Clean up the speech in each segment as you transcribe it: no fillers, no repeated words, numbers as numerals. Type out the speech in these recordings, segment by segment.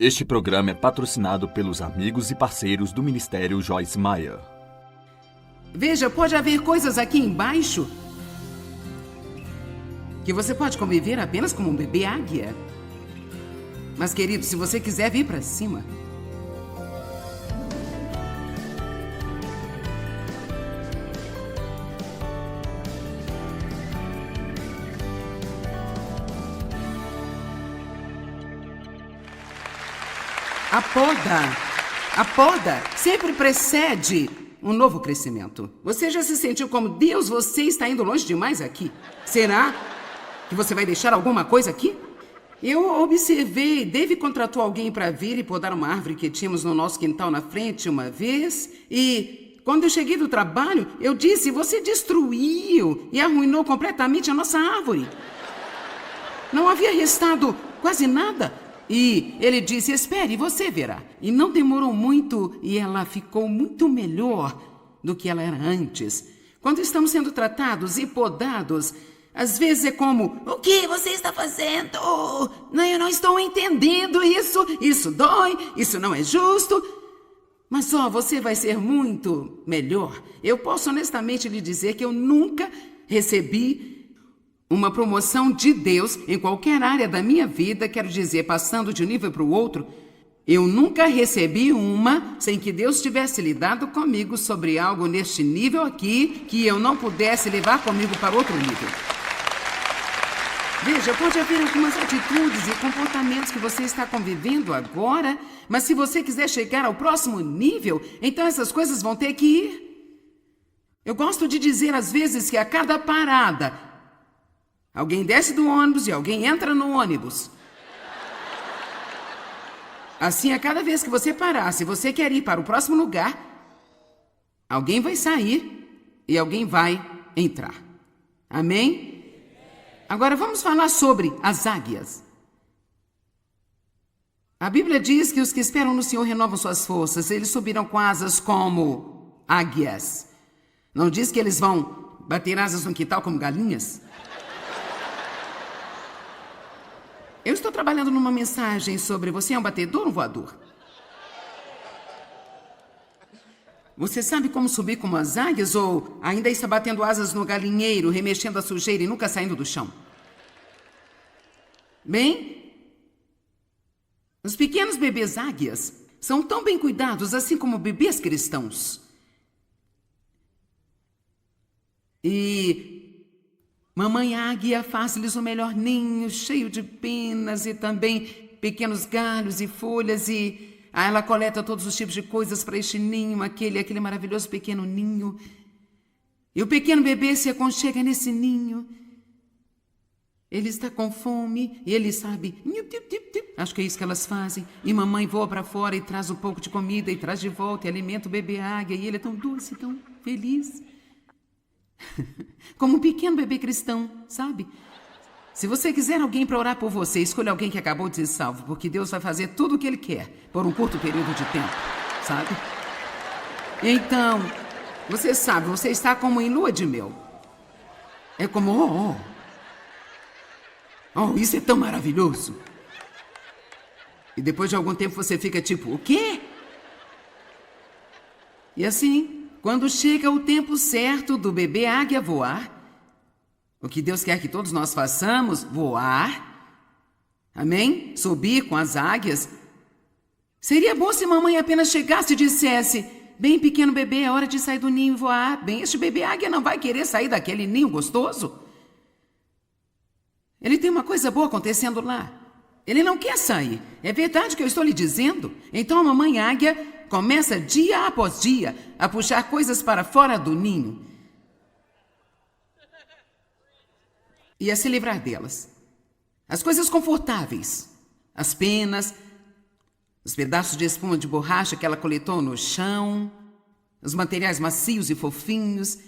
Este programa é patrocinado pelos amigos e parceiros do Ministério Joyce Meyer. Veja, pode haver coisas aqui embaixo que você pode conviver apenas como um bebê águia. Mas, querido, se você quiser vir para cima... A poda sempre precede um novo crescimento. Você já se sentiu como, Deus, você está indo longe demais aqui? Será que você vai deixar alguma coisa aqui? Eu observei, Dave contratou alguém para vir e podar uma árvore que tínhamos no nosso quintal na frente uma vez. E quando eu cheguei do trabalho, eu disse, você destruiu e arruinou completamente a nossa árvore. Não havia restado quase nada. E ele disse, espere, você verá. E não demorou muito e ela ficou muito melhor do que ela era antes. Quando estamos sendo tratados e podados, às vezes é como, o que você está fazendo? Não, eu não estou entendendo isso. Isso dói, isso não é justo. Mas você vai ser muito melhor. Eu posso honestamente lhe dizer que eu nunca recebi uma promoção de Deus em qualquer área da minha vida, quero dizer, passando de um nível para o outro. Eu nunca recebi uma sem que Deus tivesse lidado comigo sobre algo neste nível aqui que eu não pudesse levar comigo para outro nível. Veja, pode haver algumas atitudes e comportamentos que você está convivendo agora, mas se você quiser chegar ao próximo nível, então essas coisas vão ter que ir. Eu gosto de dizer às vezes que a cada parada, alguém desce do ônibus e alguém entra no ônibus. Assim, a cada vez que você parar, se você quer ir para o próximo lugar, alguém vai sair e alguém vai entrar. Amém? Agora vamos falar sobre as águias. A Bíblia diz que os que esperam no Senhor renovam suas forças. Eles subirão com asas como águias. Não diz que eles vão bater asas no quintal como galinhas? Eu estou trabalhando numa mensagem sobre você é um batedor ou um voador? Você sabe como subir como as águias ou ainda está batendo asas no galinheiro, remexendo a sujeira e nunca saindo do chão? Bem, os pequenos bebês águias são tão bem cuidados assim como bebês cristãos. E mamãe águia faz-lhes o melhor ninho, cheio de penas e também pequenos galhos e folhas e ela coleta todos os tipos de coisas para este ninho, aquele maravilhoso pequeno ninho. E o pequeno bebê se aconchega nesse ninho. Ele está com fome e ele sabe, acho que é isso que elas fazem. E mamãe voa para fora e traz um pouco de comida e traz de volta e alimenta o bebê águia e ele é tão doce, tão feliz. Como um pequeno bebê cristão, sabe? Se você quiser alguém para orar por você, escolha alguém que acabou de ser salvo, porque Deus vai fazer tudo o que Ele quer, por um curto período de tempo, sabe? Então, você sabe, você está como em lua de mel. É como, isso é tão maravilhoso. E depois de algum tempo você fica tipo, o quê? E assim, quando chega o tempo certo do bebê águia voar, o que Deus quer que todos nós façamos, voar, amém? Subir com as águias. Seria bom se mamãe apenas chegasse e dissesse, bem pequeno bebê, é hora de sair do ninho e voar. Bem, este bebê águia não vai querer sair daquele ninho gostoso. Ele tem uma coisa boa acontecendo lá. Ele não quer sair. É verdade que eu estou lhe dizendo? Então a mamãe águia começa dia após dia a puxar coisas para fora do ninho e a se livrar delas. As coisas confortáveis, as penas, os pedaços de espuma de borracha que ela coletou no chão, os materiais macios e fofinhos.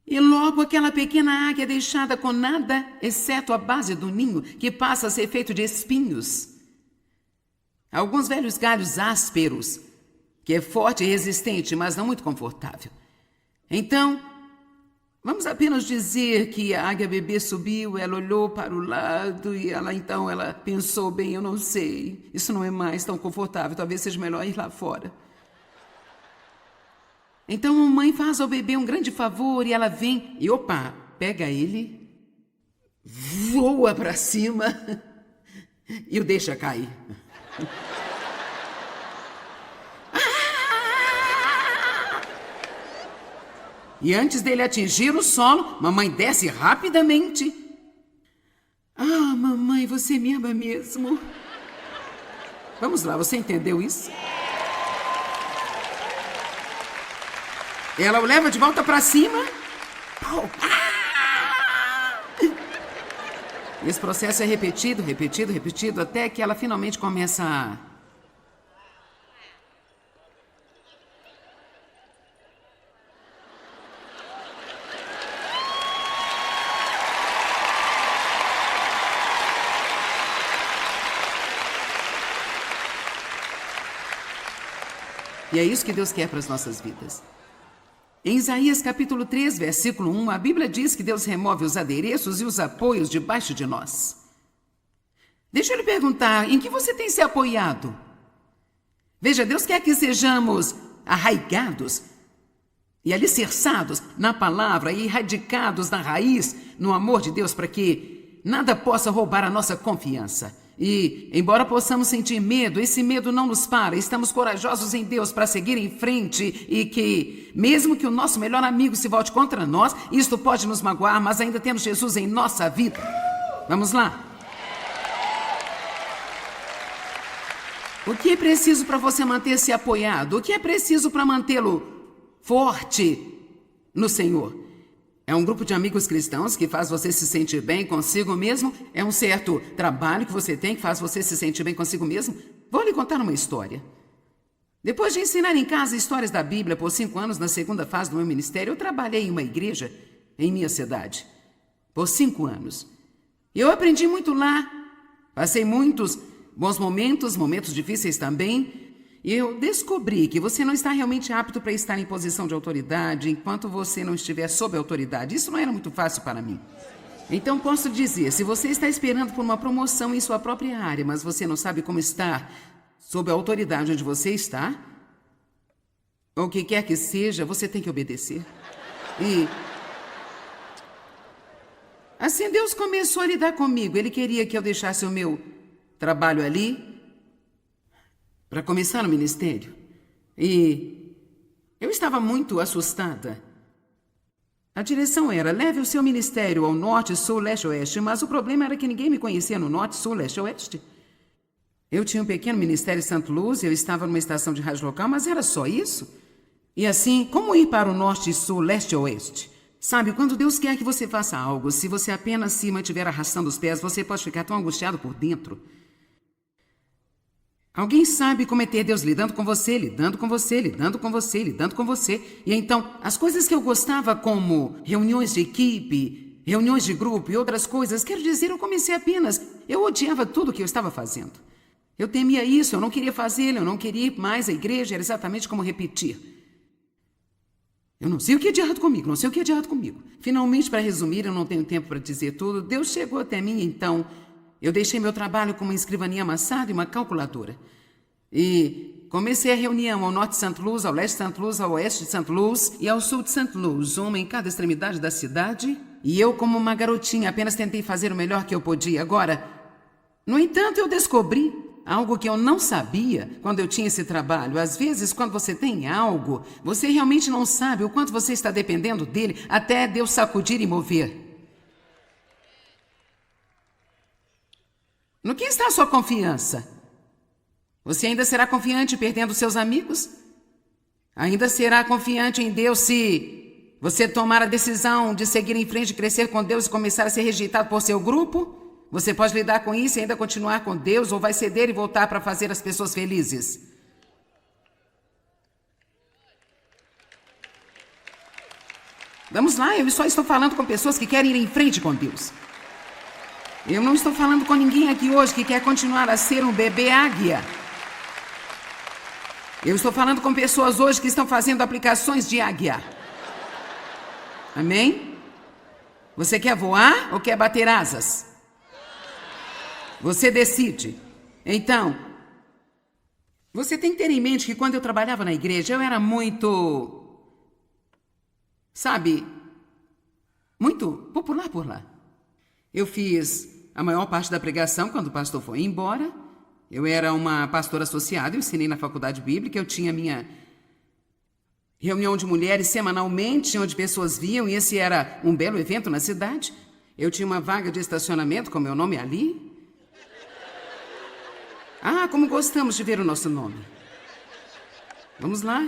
E logo aquela pequena águia deixada com nada, exceto a base do ninho, que passa a ser feito de espinhos. Alguns velhos galhos ásperos, que é forte e resistente, mas não muito confortável. Então, Vamos apenas dizer que a águia bebê subiu, ela olhou para o lado e ela pensou, bem, eu não sei, isso não é mais tão confortável, talvez seja melhor ir lá fora. Então a mãe faz ao bebê um grande favor e ela vem e, opa, pega ele, voa para cima e o deixa cair. E antes dele atingir o solo, mamãe desce rapidamente. Ah, mamãe, você me ama mesmo. Vamos lá, você entendeu isso? Ela o leva de volta para cima. Esse processo é repetido, até que ela finalmente começa a... E é isso que Deus quer para as nossas vidas. Em Isaías capítulo 3, versículo 1, a Bíblia diz que Deus remove os adereços e os apoios debaixo de nós. Deixa eu lhe perguntar, em que você tem se apoiado? Veja, Deus quer que sejamos arraigados e alicerçados na palavra e radicados na raiz, no amor de Deus, para que nada possa roubar a nossa confiança. E, embora possamos sentir medo, esse medo não nos para. Estamos corajosos em Deus para seguir em frente e que, mesmo que o nosso melhor amigo se volte contra nós, isto pode nos magoar, mas ainda temos Jesus em nossa vida. Vamos lá? O que é preciso para você manter-se apoiado? O que é preciso para mantê-lo forte no Senhor? É um grupo de amigos cristãos que faz você se sentir bem consigo mesmo? É um certo trabalho que você tem que faz você se sentir bem consigo mesmo? Vou lhe contar uma história. Depois de ensinar em casa histórias da Bíblia por 5 anos na segunda fase do meu ministério, eu trabalhei em uma igreja em minha cidade por 5 anos. Eu aprendi muito lá, passei muitos bons momentos, momentos difíceis também. E eu descobri que você não está realmente apto para estar em posição de autoridade enquanto você não estiver sob autoridade. Isso não era muito fácil para mim. Então posso dizer, se você está esperando por uma promoção em sua própria área, mas você não sabe como estar sob a autoridade onde você está, ou o que quer que seja, você tem que obedecer. E assim Deus começou a lidar comigo. Ele queria que eu deixasse o meu trabalho ali para começar no ministério. E eu estava muito assustada. A direção era, leve o seu ministério ao norte, sul, leste, oeste, mas o problema era que ninguém me conhecia no norte, sul, leste, oeste. Eu tinha um pequeno ministério em St. Louis, eu estava numa estação de rádio local, mas era só isso. E assim, como ir para o norte, sul, leste, oeste? Sabe, quando Deus quer que você faça algo, se você apenas se mantiver arrastando os pés, você pode ficar tão angustiado por dentro. Alguém sabe como é ter Deus lidando com você, lidando com você, lidando com você, lidando com você. E então, as coisas que eu gostava como reuniões de equipe, reuniões de grupo e outras coisas, quero dizer, eu comecei apenas, eu odiava tudo que eu estava fazendo. Eu temia isso, eu não queria fazê-lo, eu não queria ir mais à igreja, era exatamente como repetir. Eu não sei o que é de errado comigo, não sei o que é de errado comigo. Finalmente, para resumir, eu não tenho tempo para dizer tudo, Deus chegou até mim, então eu deixei meu trabalho com uma escrivaninha amassada e uma calculadora. E comecei a reunião ao norte de St. Louis, ao leste de St. Louis, ao oeste de St. Louis e ao sul de St. Louis, uma em cada extremidade da cidade. E eu, como uma garotinha, apenas tentei fazer o melhor que eu podia. Agora, no entanto, eu descobri algo que eu não sabia quando eu tinha esse trabalho. Às vezes, quando você tem algo, você realmente não sabe o quanto você está dependendo dele até Deus sacudir e mover. No que está a sua confiança? Você ainda será confiante perdendo seus amigos? Ainda será confiante em Deus se você tomar a decisão de seguir em frente, crescer com Deus e começar a ser rejeitado por seu grupo? Você pode lidar com isso e ainda continuar com Deus ou vai ceder e voltar para fazer as pessoas felizes? Vamos lá, eu só estou falando com pessoas que querem ir em frente com Deus. Eu não estou falando com ninguém aqui hoje que quer continuar a ser um bebê águia. Eu estou falando com pessoas hoje que estão fazendo aplicações de águia. Amém? Você quer voar ou quer bater asas? Você decide. Então, você tem que ter em mente que quando eu trabalhava na igreja, eu era muito, sabe, muito popular por lá. Eu fiz a maior parte da pregação quando o pastor foi embora. Eu era uma pastora associada, eu ensinei na faculdade bíblica, eu tinha minha reunião de mulheres semanalmente, onde pessoas viam, e esse era um belo evento na cidade. Eu tinha uma vaga de estacionamento com meu nome ali. Ah, como gostamos de ver o nosso nome. Vamos lá.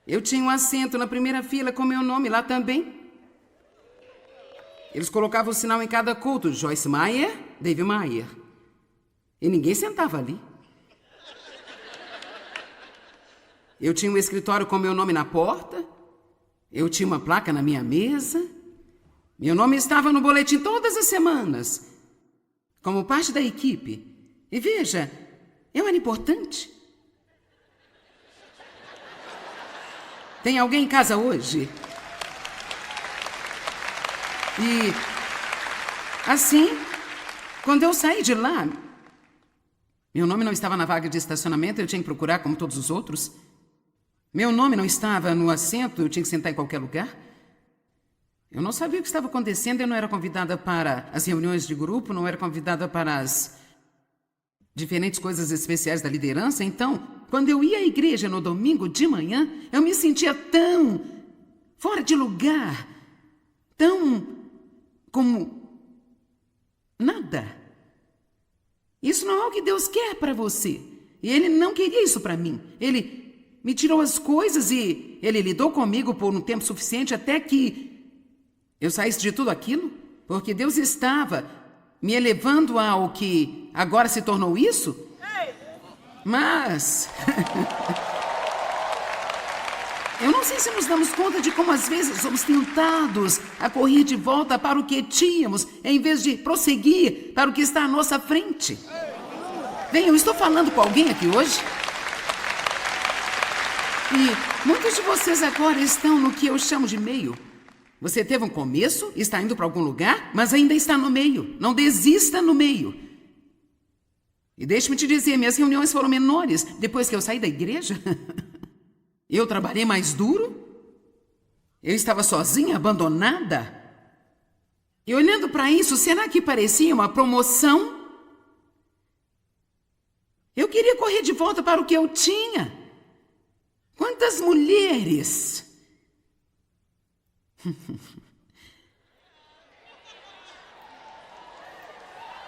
Eu tinha um assento na primeira fila com meu nome lá também. Eles colocavam o sinal em cada culto, Joyce Meyer, Dave Meyer. E ninguém sentava ali. Eu tinha um escritório com meu nome na porta. Eu tinha uma placa na minha mesa. Meu nome estava no boletim todas as semanas, como parte da equipe. E veja, eu era importante. Tem alguém em casa hoje? E, assim, quando eu saí de lá, meu nome não estava na vaga de estacionamento, eu tinha que procurar como todos os outros. Meu nome não estava no assento, eu tinha que sentar em qualquer lugar. Eu não sabia o que estava acontecendo, eu não era convidada para as reuniões de grupo, não era convidada para as diferentes coisas especiais da liderança. Então, quando eu ia à igreja no domingo de manhã, eu me sentia tão fora de lugar, tão como nada. Isso não é o que Deus quer para você. E Ele não queria isso para mim. Ele me tirou as coisas e Ele lidou comigo por um tempo suficiente até que eu saísse de tudo aquilo, porque Deus estava me elevando ao que agora se tornou isso. Mas eu não sei se nos damos conta de como às vezes somos tentados a correr de volta para o que tínhamos, em vez de prosseguir para o que está à nossa frente. Bem, eu estou falando com alguém aqui hoje. E muitos de vocês agora estão no que eu chamo de meio. Você teve um começo, está indo para algum lugar, mas ainda está no meio. Não desista no meio. E deixe-me te dizer, minhas reuniões foram menores depois que eu saí da igreja. Eu trabalhei mais duro. Eu estava sozinha, abandonada. E olhando para isso, será que parecia uma promoção? Eu queria correr de volta para o que eu tinha. Quantas mulheres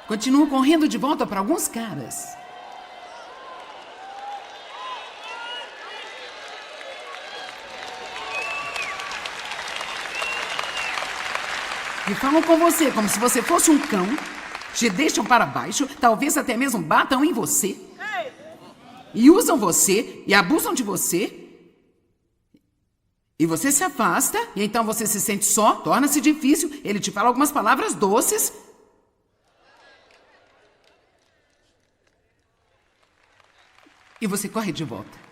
continuam correndo de volta para alguns caras. E falam com você como se você fosse um cão, te deixam para baixo, talvez até mesmo batam em você. E usam você, e abusam de você. E você se afasta, e então você se sente só, torna-se difícil. Ele te fala algumas palavras doces. E você corre de volta.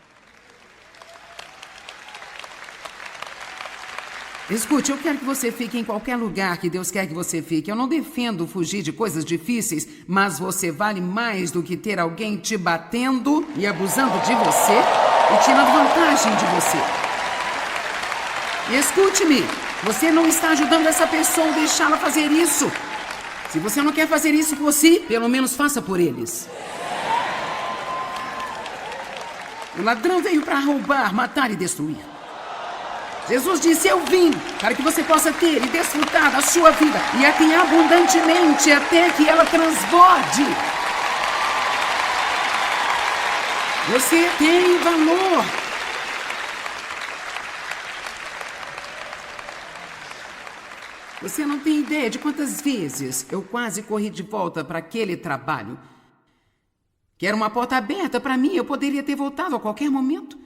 Escute, eu quero que você fique em qualquer lugar que Deus quer que você fique. Eu não defendo fugir de coisas difíceis, mas você vale mais do que ter alguém te batendo e abusando de você e tirando vantagem de você. Escute-me, você não está ajudando essa pessoa a deixá-la fazer isso. Se você não quer fazer isso por si, pelo menos faça por eles. O ladrão veio para roubar, matar e destruir. Jesus disse, eu vim para que você possa ter e desfrutar da sua vida e a tem abundantemente até que ela transborde. Você tem valor. Você não tem ideia de quantas vezes eu quase corri de volta para aquele trabalho. Que era uma porta aberta para mim, eu poderia ter voltado a qualquer momento.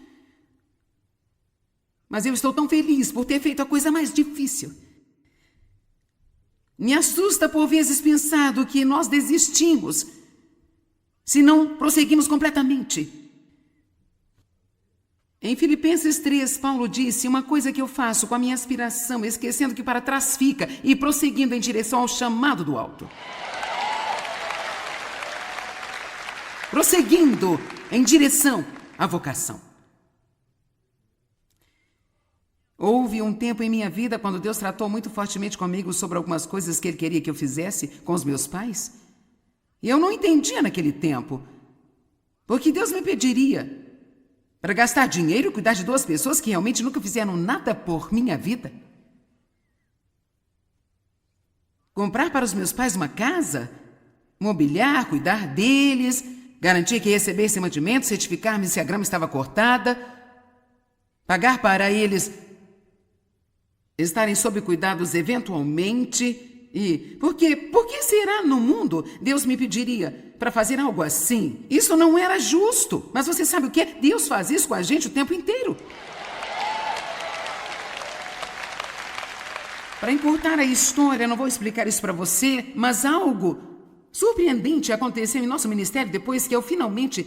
Mas eu estou tão feliz por ter feito a coisa mais difícil. Me assusta por vezes pensar do que nós desistimos se não prosseguimos completamente. Em Filipenses 3, Paulo disse: uma coisa que eu faço com a minha aspiração, esquecendo que para trás fica e prosseguindo em direção ao chamado do alto. Prosseguindo em direção à vocação. Houve um tempo em minha vida quando Deus tratou muito fortemente comigo sobre algumas coisas que Ele queria que eu fizesse com os meus pais. E eu não entendia naquele tempo, porque Deus me pediria para gastar dinheiro e cuidar de duas pessoas que realmente nunca fizeram nada por minha vida. Comprar para os meus pais uma casa, mobiliar, cuidar deles, garantir que recebessem mantimento, certificar-me se a grama estava cortada, pagar para eles estarem sob cuidados eventualmente. E por que será no mundo Deus me pediria para fazer algo assim? Isso não era justo. Mas você sabe o que é? Deus faz isso com a gente o tempo inteiro. Para encurtar a história, não vou explicar isso para você, mas algo surpreendente aconteceu em nosso ministério depois que eu finalmente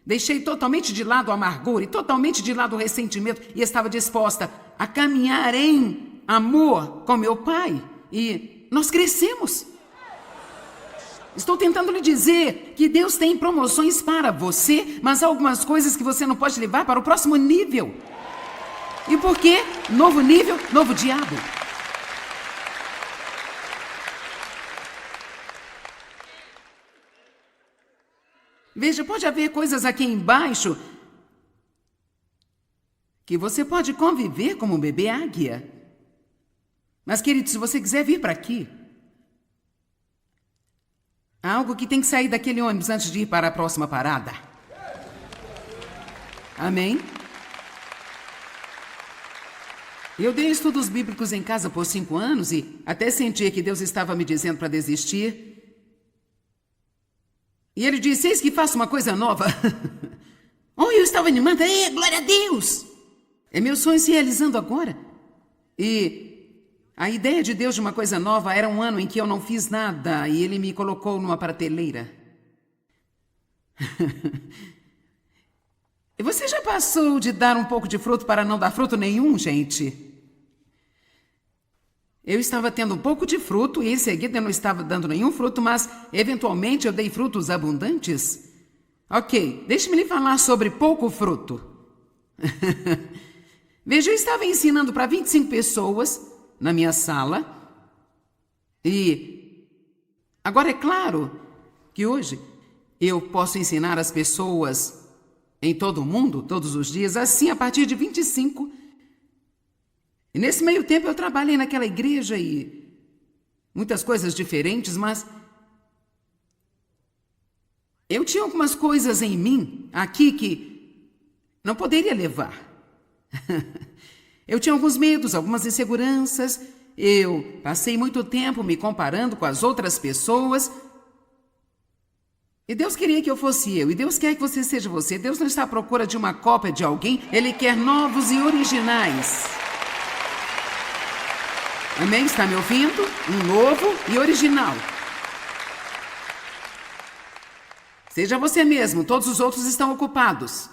deixei totalmente de lado o amargor e totalmente de lado o ressentimento e estava disposta a caminhar em amor com meu pai. E nós crescemos. Estou tentando lhe dizer que Deus tem promoções para você, mas há algumas coisas que você não pode levar para o próximo nível. E por quê? Novo nível, novo diabo. Veja, pode haver coisas aqui embaixo que você pode conviver como um bebê águia. Mas, querido, se você quiser vir para aqui, há algo que tem que sair daquele ônibus antes de ir para a próxima parada. Amém? Eu dei estudos bíblicos em casa por 5 anos e até senti que Deus estava me dizendo para desistir. E Ele disse: eis que faço uma coisa nova. Oh, eu estava animada. Glória a Deus! É meu sonho se realizando agora. E a ideia de Deus de uma coisa nova era um ano em que eu não fiz nada e Ele me colocou numa prateleira. E você já passou de dar um pouco de fruto para não dar fruto nenhum, gente? Eu estava tendo um pouco de fruto e em seguida eu não estava dando nenhum fruto, mas eventualmente eu dei frutos abundantes. Ok, deixe-me lhe falar sobre pouco fruto. Veja, eu estava ensinando para 25 pessoas na minha sala. E agora é claro que hoje eu posso ensinar as pessoas em todo o mundo, todos os dias, assim a partir de 25. E nesse meio tempo eu trabalhei naquela igreja e muitas coisas diferentes, mas eu tinha algumas coisas em mim aqui que não poderia levar. Eu tinha alguns medos, algumas inseguranças. Eu passei muito tempo me comparando com as outras pessoas. E Deus queria que eu fosse eu. E Deus quer que você seja você. Deus não está à procura de uma cópia de alguém. Ele quer novos e originais. Amém? Está me ouvindo? Um novo e original. Seja você mesmo. Todos os outros estão ocupados.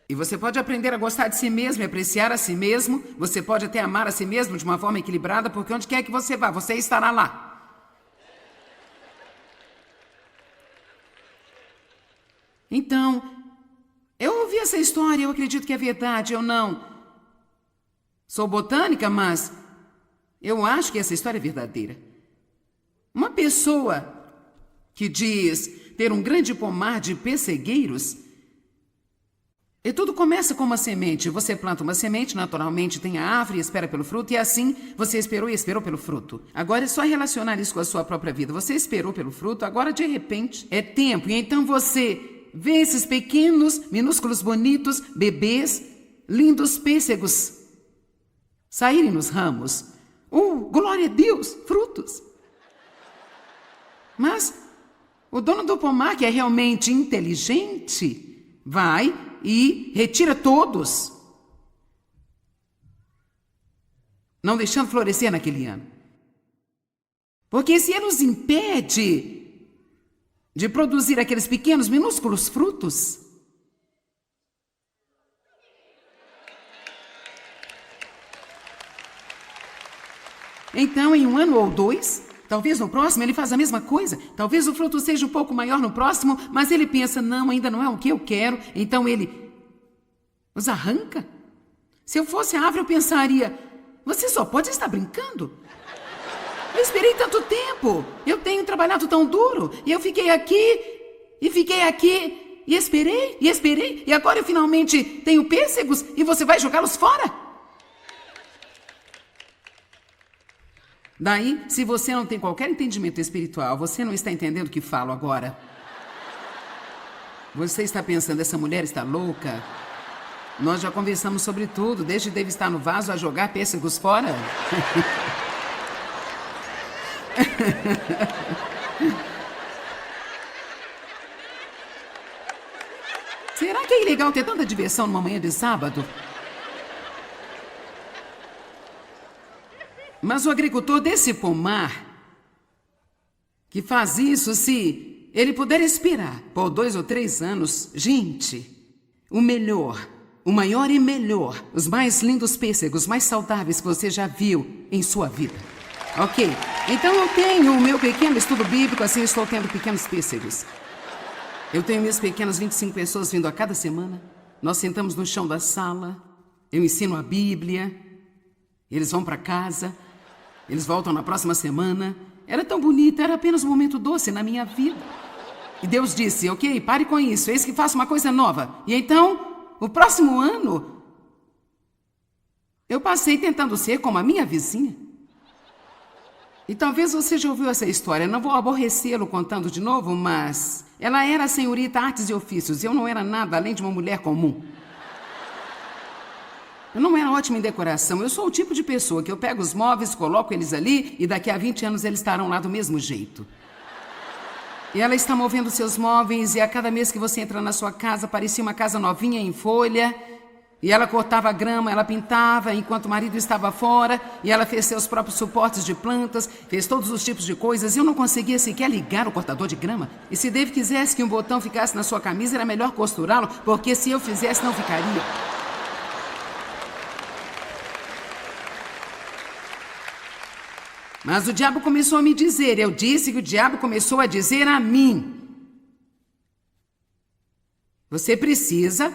E você pode aprender a gostar de si mesmo e apreciar a si mesmo. Você pode até amar a si mesmo de uma forma equilibrada, porque onde quer que você vá, você estará lá. Então, eu ouvi essa história, eu acredito que é verdade, eu não sou botânica, mas eu acho que essa história é verdadeira. Uma pessoa que diz ter um grande pomar de pessegueiros. E tudo começa com uma semente. Você planta uma semente, naturalmente tem a árvore e espera pelo fruto, e assim você esperou e esperou pelo fruto. Agora é só relacionar isso com a sua própria vida. Você esperou pelo fruto, agora de repente é tempo. E então você vê esses pequenos, minúsculos, bonitos, bebês, lindos pêssegos saírem nos ramos. Glória a Deus, frutos. Mas o dono do pomar, que é realmente inteligente, vai e retira todos, não deixando florescer naquele ano. Porque se ele os impede de produzir aqueles pequenos, minúsculos frutos. Então, em 1 ano ou 2, talvez no próximo ele faz a mesma coisa. Talvez o fruto seja um pouco maior no próximo, mas ele pensa, não, ainda não é o que eu quero. Então ele os arranca. Se eu fosse a árvore, eu pensaria, você só pode estar brincando. Eu esperei tanto tempo. Eu tenho trabalhado tão duro. E eu fiquei aqui, e fiquei aqui, e esperei, e esperei. E agora eu finalmente tenho pêssegos e você vai jogá-los fora? Daí, se você não tem qualquer entendimento espiritual, você não está entendendo o que falo agora. Você está pensando, essa mulher está louca? Nós já conversamos sobre tudo, desde Dave estar no vaso a jogar pêssegos fora. Será que é ilegal ter tanta diversão numa manhã de sábado? Mas o agricultor desse pomar, que faz isso, se ele puder esperar por 2 ou 3 anos, gente, o melhor, o maior e melhor, os mais lindos pêssegos, mais saudáveis que você já viu em sua vida. Ok, então eu tenho o meu pequeno estudo bíblico, assim eu estou tendo pequenos pêssegos. Eu tenho minhas pequenas 25 pessoas vindo a cada semana. Nós sentamos no chão da sala, eu ensino a Bíblia, eles vão para casa. Eles voltam na próxima semana. Era tão bonito, era apenas um momento doce na minha vida. E Deus disse, ok, pare com isso, eis que faço uma coisa nova. E então, o próximo ano, eu passei tentando ser como a minha vizinha. E talvez você já ouviu essa história, não vou aborrecê-lo contando de novo, mas ela era a senhorita Artes e Ofícios, e eu não era nada além de uma mulher comum. Eu não era ótima em decoração, eu sou o tipo de pessoa que eu pego os móveis, coloco eles ali e daqui a 20 anos eles estarão lá do mesmo jeito. E ela está movendo seus móveis e a cada mês que você entra na sua casa parecia uma casa novinha em folha. E ela cortava a grama, ela pintava enquanto o marido estava fora e ela fez seus próprios suportes de plantas, fez todos os tipos de coisas e eu não conseguia sequer ligar o cortador de grama. E se Dave quisesse que um botão ficasse na sua camisa, era melhor costurá-lo, porque se eu fizesse não ficaria. Mas o diabo começou a me dizer, eu disse que o diabo começou a dizer a mim. Você precisa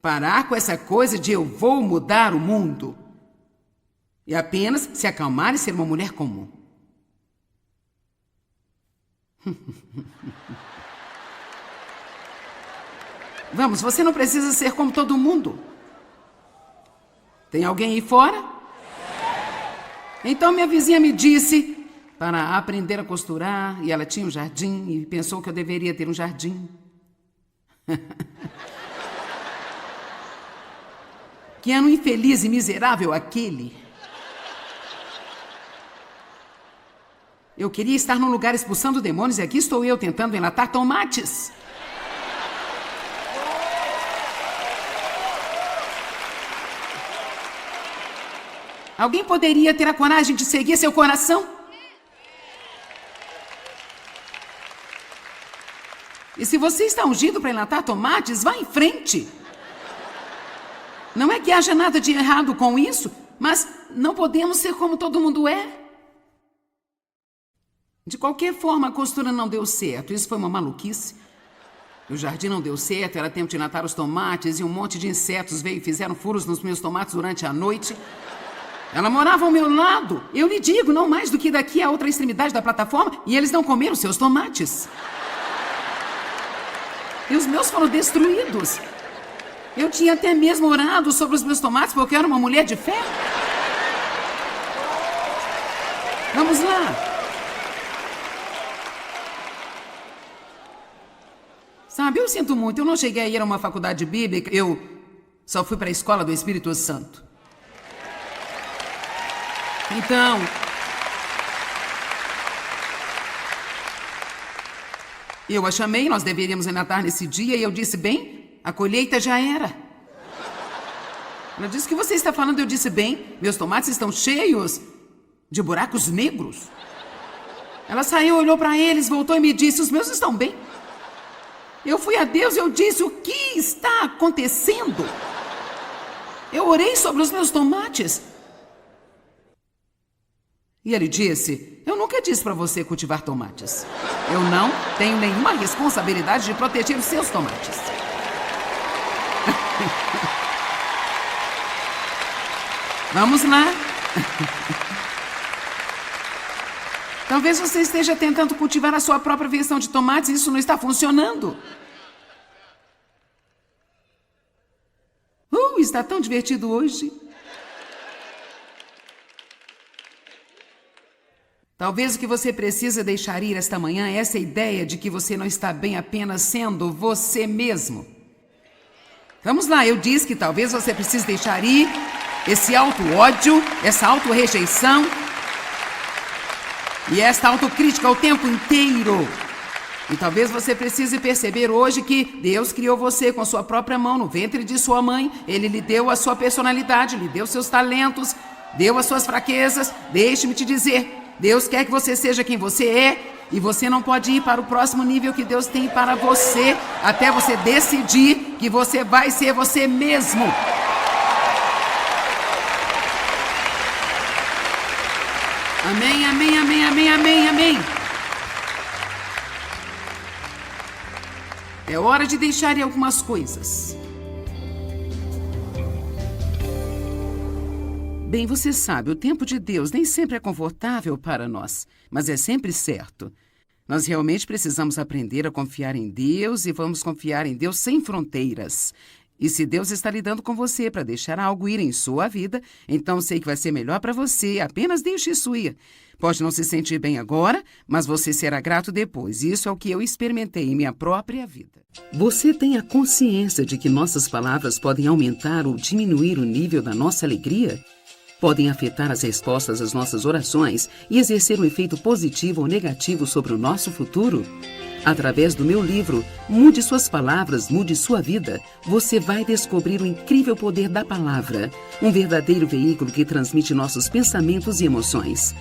parar com essa coisa de eu vou mudar o mundo. E apenas se acalmar e ser uma mulher comum. Vamos, você não precisa ser como todo mundo. Tem alguém aí fora? Então minha vizinha me disse para aprender a costurar, e ela tinha um jardim, e pensou que eu deveria ter um jardim. Que ano infeliz e miserável aquele. Eu queria estar num lugar expulsando demônios, e aqui estou eu tentando enlatar tomates. Alguém poderia ter a coragem de seguir seu coração? E se você está ungido para enlatar tomates, vá em frente. Não é que haja nada de errado com isso, mas não podemos ser como todo mundo é. De qualquer forma, a costura não deu certo. Isso foi uma maluquice. O jardim não deu certo, era tempo de enlatar os tomates e um monte de insetos veio e fizeram furos nos meus tomates durante a noite. Ela morava ao meu lado. Eu lhe digo, não mais do que daqui à outra extremidade da plataforma, e eles não comeram seus tomates. E os meus foram destruídos. Eu tinha até mesmo orado sobre os meus tomates, porque eu era uma mulher de fé. Vamos lá. Sabe, eu sinto muito, eu não cheguei a ir a uma faculdade bíblica, eu só fui para a escola do Espírito Santo. Então, eu a chamei, nós deveríamos enlatar nesse dia, e eu disse, bem, a colheita já era. Ela disse, o que você está falando? Eu disse, bem, meus tomates estão cheios de buracos negros. Ela saiu, olhou para eles, voltou e me disse: os meus estão bem. Eu fui a Deus e eu disse: o que está acontecendo? Eu orei sobre os meus tomates. E ele disse: eu nunca disse para você cultivar tomates. Eu não tenho nenhuma responsabilidade de proteger os seus tomates. Vamos lá. Talvez você esteja tentando cultivar a sua própria versão de tomates e isso não está funcionando. Está tão divertido hoje. Talvez o que você precisa deixar ir esta manhã é essa ideia de que você não está bem apenas sendo você mesmo. Vamos lá, eu disse que talvez você precise deixar ir esse auto-ódio, essa auto-rejeição e esta autocrítica o tempo inteiro. E talvez você precise perceber hoje que Deus criou você com a sua própria mão no ventre de sua mãe. Ele lhe deu a sua personalidade, lhe deu seus talentos, deu as suas fraquezas. Deixe-me te dizer, Deus quer que você seja quem você é e você não pode ir para o próximo nível que Deus tem para você até você decidir que você vai ser você mesmo. Amém, amém, amém, amém, amém, amém. É hora de deixar ir algumas coisas. Bem, você sabe, o tempo de Deus nem sempre é confortável para nós, mas é sempre certo. Nós realmente precisamos aprender a confiar em Deus e vamos confiar em Deus sem fronteiras. E se Deus está lidando com você para deixar algo ir em sua vida, então sei que vai ser melhor para você, apenas deixe isso ir. Pode não se sentir bem agora, mas você será grato depois. Isso é o que eu experimentei em minha própria vida. Você tem a consciência de que nossas palavras podem aumentar ou diminuir o nível da nossa alegria? Podem afetar as respostas às nossas orações e exercer um efeito positivo ou negativo sobre o nosso futuro? Através do meu livro, Mude Suas Palavras, Mude Sua Vida, você vai descobrir o incrível poder da palavra, um verdadeiro veículo que transmite nossos pensamentos e emoções.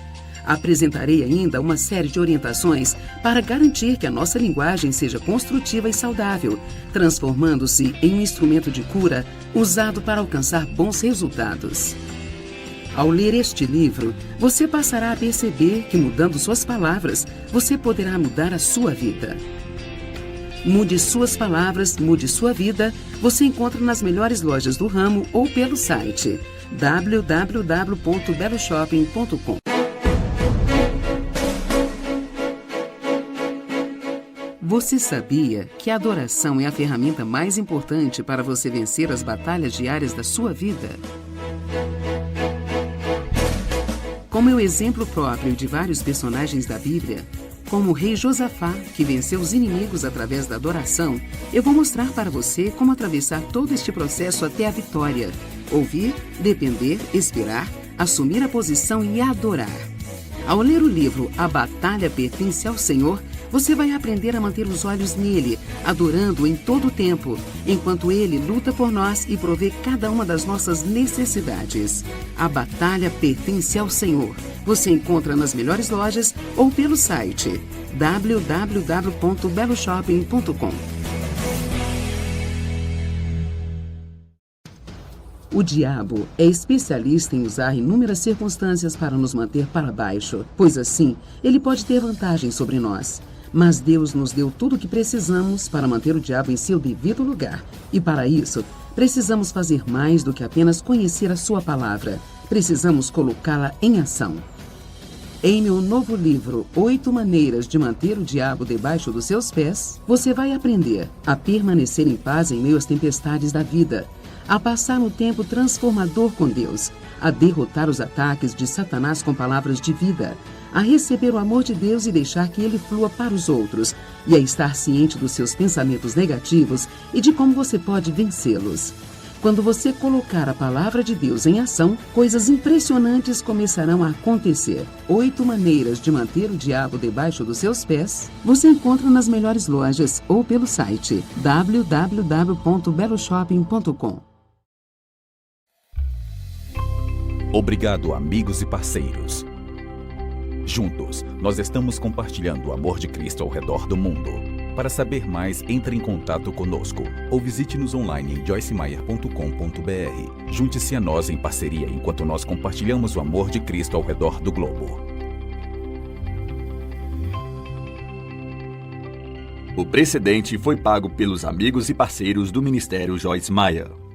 Apresentarei ainda uma série de orientações para garantir que a nossa linguagem seja construtiva e saudável, transformando-se em um instrumento de cura usado para alcançar bons resultados. Ao ler este livro, você passará a perceber que, mudando suas palavras, você poderá mudar a sua vida. Mude Suas Palavras, Mude Sua Vida, você encontra nas melhores lojas do ramo ou pelo site www.beloshopping.com. Você sabia que a adoração é a ferramenta mais importante para você vencer as batalhas diárias da sua vida? Como é o exemplo próprio de vários personagens da Bíblia, como o rei Josafá, que venceu os inimigos através da adoração, eu vou mostrar para você como atravessar todo este processo até a vitória. Ouvir, depender, esperar, assumir a posição e adorar. Ao ler o livro A Batalha Pertence ao Senhor, você vai aprender a manter os olhos nele, adorando-o em todo o tempo, enquanto ele luta por nós e provê cada uma das nossas necessidades. A Batalha Pertence ao Senhor. Você encontra nas melhores lojas ou pelo site www.beloshopping.com. O diabo é especialista em usar inúmeras circunstâncias para nos manter para baixo, pois assim ele pode ter vantagem sobre nós. Mas Deus nos deu tudo o que precisamos para manter o diabo em seu devido lugar. E para isso, precisamos fazer mais do que apenas conhecer a sua palavra. Precisamos colocá-la em ação. Em meu novo livro, 8 Maneiras de Manter o Diabo Debaixo dos Seus Pés, você vai aprender a permanecer em paz em meio às tempestades da vida, a passar um tempo transformador com Deus, a derrotar os ataques de Satanás com palavras de vida, a receber o amor de Deus e deixar que ele flua para os outros, e a estar ciente dos seus pensamentos negativos e de como você pode vencê-los. Quando você colocar a palavra de Deus em ação, coisas impressionantes começarão a acontecer. 8 maneiras de manter o diabo debaixo dos seus pés, você encontra nas melhores lojas ou pelo site www.beloshopping.com. Obrigado, amigos e parceiros. Juntos, nós estamos compartilhando o amor de Cristo ao redor do mundo. Para saber mais, entre em contato conosco ou visite-nos online em joycemeyer.com.br. Junte-se a nós em parceria enquanto nós compartilhamos o amor de Cristo ao redor do globo. O precedente foi pago pelos amigos e parceiros do Ministério Joyce Meyer.